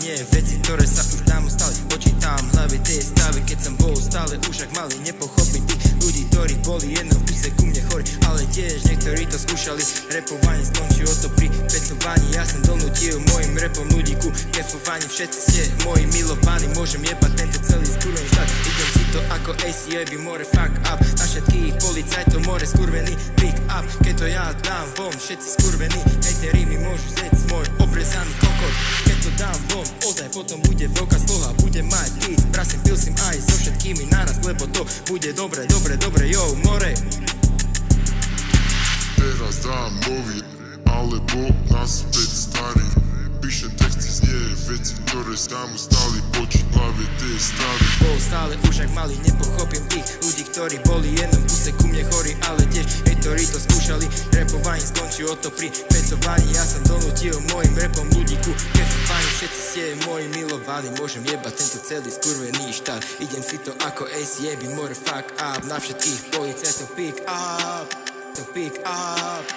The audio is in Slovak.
Nie veci, ktoré sa už dávno stali. Počítam v hlave tie stavy, keď som bol stále už ak malý. Nepochopiť tých ľudí, ktorí boli jednou v kuse ku mne chorí. Ale tiež niektorí to skúšali. Repovanie skončí o to pri petovaní. Ja som donútil mojim repom ľudí ku kefovaní. Všetci ste moji milovaní. Môžem jebať tento celý skurvený štát. Idem si to ako ACAB, more fuck up. Na všetkých policajtov more skurvený pick up. Keď to ja dám von, všetci skurvení. Hejteri mi môžu zjeť môj obrezaný kokot. Keď to dám von, ozaj potom bude veľká sloha. Bude mať hit, prasím, pilsim aj so všetkými naraz, lebo to bude dobre, yo, more. Teraz dám nový, alebo naspäť starý. Píšem texty, znie veci, ktoré tam stali. Počuť hlavie tie stavy. Bol stále už ak malý, nepochopím tých ľudí, ktorí boli jednom kuse ku mne chorí. Ale tiež hejtori to skúšali. Repovanie skončí o to pri petovaní. Ja som donútil mojim repom ľudí ku kefovaní. Všetci ste moji milovaní. Môžem jebať tento celý skurvený štát. Idem si to ako ACAB, more fuck up. Na všetkých policajtov pick up. To pick up.